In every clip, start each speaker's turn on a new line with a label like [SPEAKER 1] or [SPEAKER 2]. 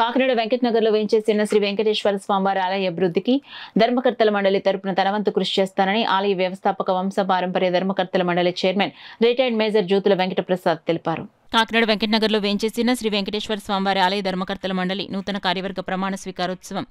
[SPEAKER 1] కాకినాడ వెంకట్ నగర్ లో వేంచేసిన శ్రీ వెంకటేశ్వర స్వామివారి ఆలయ అభివృద్ధికి ధర్మకర్తల మండలి తరపున తనవంతు కృషి చేస్తానని ఆలయ వ్యవస్థాపక వంశపారంపర్య ధర్మకర్తల మండలి chairman retired major Jyothula Venkata Prasad తెలిపారు. కాకినాడ వెంకట్ నగర్ లో వేంచేసిన శ్రీ వెంకటేశ్వర స్వామివారి ఆలయ ధర్మకర్తల మండలి నూతన కార్యవర్గ ప్రమాణ స్వీకారోత్సవం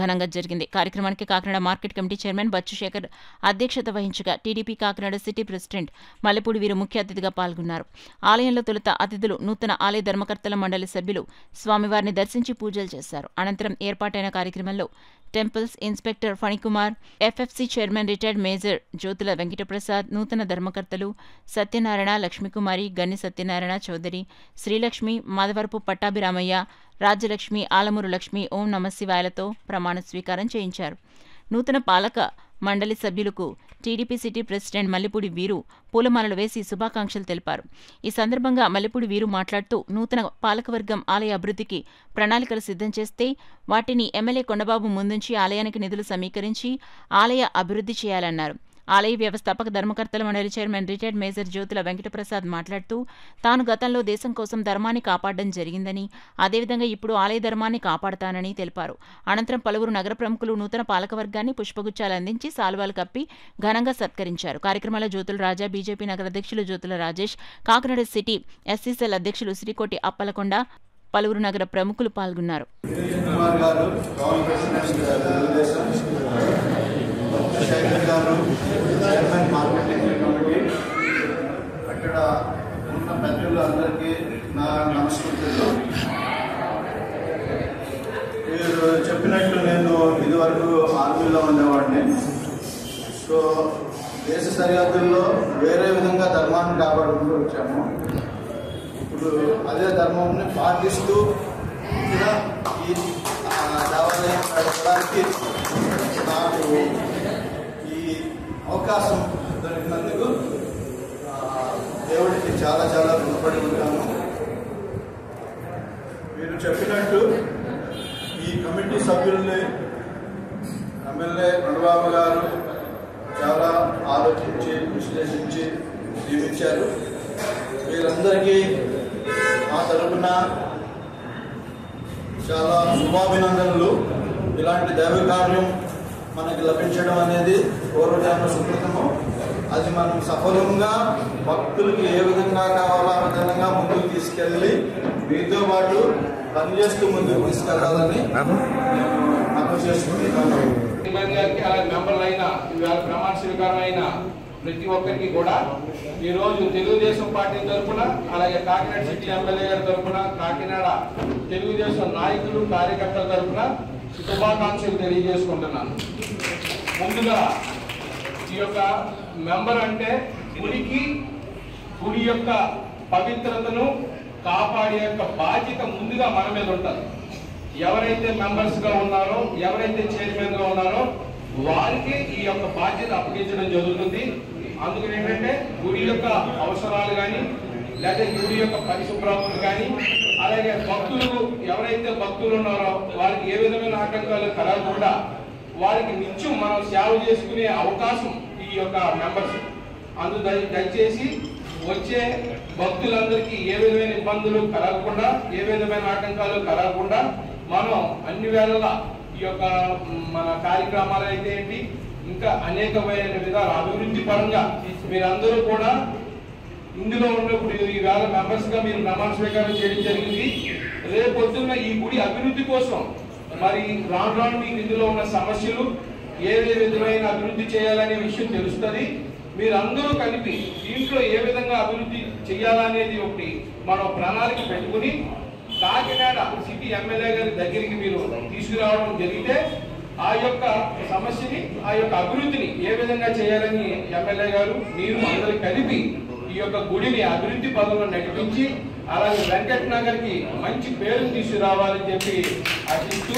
[SPEAKER 1] ఘనంగా జరిగింది. కార్యక్రమానికి Kakinada market committee chairman Bachchu Sekhar అధ్యక్షత వహించగా TDP Kakinada city president Mallepudi Veeru ముఖ్య అతిథిగా పాల్గొన్నారు. ఆలయంలో తొలుత అతిథులు నూతన ఆలయ ధర్మకర్తల మండలి సభ్యులు స్వామివారిని దర్శించి పూజలు చేశారు. అనంతరం ఏర్పాటైన కార్యక్రమంలో temples inspector Phanikumar, FFC chairman retired major Jyothula Venkata Prasad, నూతన ధర్మకర్తలు సత్యనారాయణ, లక్ష్మీకుమారి, గన్ని సత్యనారాయణ చౌదరి, శ్రీలక్ష్మి, మాధవరపు పట్టాభిరామయ్య, రాజ్యలక్ష్మి, ఆలమూరు లక్ష్మి, ఓం నమశివాయలతో ప్రమాణ స్వీకారం చేయించారు. నూతన పాలక మండలి సభ్యులకు టీడీపీ సిటీ ప్రెసిడెంట్ మల్లెపూడి వీరు పూలమాలలు వేసి శుభాకాంక్షలు తెలిపారు. ఈ సందర్భంగా మల్లెపూడి వీరు మాట్లాడుతూ నూతన పాలకవర్గం ఆలయ అభివృద్ధికి ప్రణాళికలు సిద్ధం చేస్తే వాటిని ఎమ్మెల్యే కొండబాబు ముందుంచి ఆలయానికి నిధులు సమీకరించి ఆలయ అభివృద్ధి చేయాలన్నారు. ఆలయ వ్యవస్థాపక ధర్మకర్తల మండలి chairman retired major Jyothula Venkata Prasad మాట్లాడుతూ తాను గతంలో దేశం కోసం ధర్మాన్ని కాపాడడం జరిగిందని, అదేవిధంగా ఇప్పుడు ఆలయ ధర్మాన్ని కాపాడతానని తెలిపారు. అనంతరం పలువురు నగర ప్రముఖులు నూతన పాలకవర్గాన్ని పుష్పగుచ్చాలు అందించి సాల్వాలు కప్పి ఘనంగా సత్కరించారు. కార్యక్రమంలో జ్యోతుల రాజా, బీజేపీ నగర అధ్యక్షులు జ్యోతుల రాజేష్, కాకినాడ సిటీ ఎస్సీసెల్ అధ్యక్షులు శ్రీకోటి అప్పలకొండ, పలువురు నగర ప్రముఖులు పాల్గొన్నారు.
[SPEAKER 2] చైర్మన్ మార్కెటింగ్ కమిటీ, అక్కడ ఉన్న పెద్దలు అందరికీ నా నమస్కృతులు. మీరు చెప్పినట్టు నేను ఇదివరకు ఆర్మీలో ఉండేవాడిని. సో దేశ సరిహద్దుల్లో వేరే విధంగా ధర్మాన్ని కాపాడుకుంటూ వచ్చాము. ఇప్పుడు అదే ధర్మంని పాటిస్తూ ఇక్కడ ఈ దేవాలయం నడపడానికి నాకు అవకాశం దొరికినందుకు దేవుడికి చాలా చాలా రుణపడి ఉంటాను. మీరు చెప్పినట్టు ఈ కమిటీ సభ్యుల్ని ఎమ్మెల్యే కొండబాబు గారు చాలా ఆలోచించి విశ్లేషించి నియమించారు. వీరందరికీ మా తరపున చాలా శుభాభినందనలు. ఇలాంటి దైవ కార్యం మనకి లభించడం అనేది పూర్వజన్మ సుకృతము. అది మనం సఫలంగా భక్తులకి ఏ విధంగా కావాలో ఆ విధంగా ముందుకు తీసుకెళ్ళి మీతో పాటు పనిచేస్తూ ముందుకు తీసుకెళ్లాలని అమలు చేసుకుంటున్నాను.
[SPEAKER 3] అలాగే మెంబర్లు అయిన ఇవాళ ప్రమాణ స్వీకారం అయిన ప్రతి ఒక్కరికి కూడా ఈరోజు తెలుగుదేశం పార్టీ తరఫున, అలాగే కాకినాడ సిటీ ఎమ్మెల్యే గారి తరఫున, కాకినాడ తెలుగుదేశం నాయకులు కార్యకర్తల తరఫున శుభాకాంక్షలు తెలియజేసుకుంటున్నాను. ముందుగా ఈ యొక్క మెంబర్ అంటే గుడి యొక్క పవిత్రతను కాపాడే యొక్క బాధ్యత ముందుగా మన మీద ఉంటుంది. ఎవరైతే మెంబర్స్ గా ఉన్నారో, ఎవరైతే చైర్మన్ గా ఉన్నారో వారికి ఈ యొక్క బాధ్యత అప్పగించడం జరుగుతుంది. అందుకని ఏంటంటే గుడి యొక్క అవసరాలు కానీ, లేదా గుడి యొక్క పరిశుభ్రతలు కానీ, అలాగే భక్తులు ఎవరైతే భక్తులు ఉన్నారో వారికి ఏ విధమైన ఆటంకాలు కలగకుండా వారికి నిత్యం మనం సేవ చేసుకునే అవకాశం ఈ యొక్క మెంబర్స్. అందు దయచేసి వచ్చే భక్తులందరికీ ఏ విధమైన ఇబ్బందులు కలగకుండా, ఏ విధమైన ఆటంకాలు కలగకుండా మనం అన్ని వేళలా ఈ యొక్క మన కార్యక్రమాలు అయితే ఏంటి, ఇంకా అనేకమైన విధాలు అభివృద్ధి పరంగా మీరందరూ కూడా ఇందులో ఉన్నప్పుడు ఈవేళ మెంబర్స్ గా మీరు ప్రమాణ స్వీకారం చేయడం జరిగింది. రేపొద్దున్న ఈ గుడి అభివృద్ధి కోసం మరి రాను రాను మీకు ఇందులో ఉన్న సమస్యలు ఏ విధమైన అభివృద్ధి చేయాలనే విషయం తెలుస్తుంది. మీరందరూ కలిపి దీంట్లో ఏ విధంగా అభివృద్ధి చేయాలనేది ఒకటి మనం ప్రణాళిక పెట్టుకుని కాకినాడ సిటీ ఎమ్మెల్యే గారి దగ్గరికి మీరు తీసుకురావడం జరిగితే ఆ యొక్క సమస్యని, ఆ యొక్క అభివృద్ధిని ఏ విధంగా చేయాలని ఎమ్మెల్యే గారు మీరు అందరూ కలిపి ఈ యొక్క గుడిని అభివృద్ధి పదంలో నడిపించి అలాగే వెంకట్ నగర్ కి మంచి పేరు తీసుకురావాలని చెప్పి ఆశిస్తూ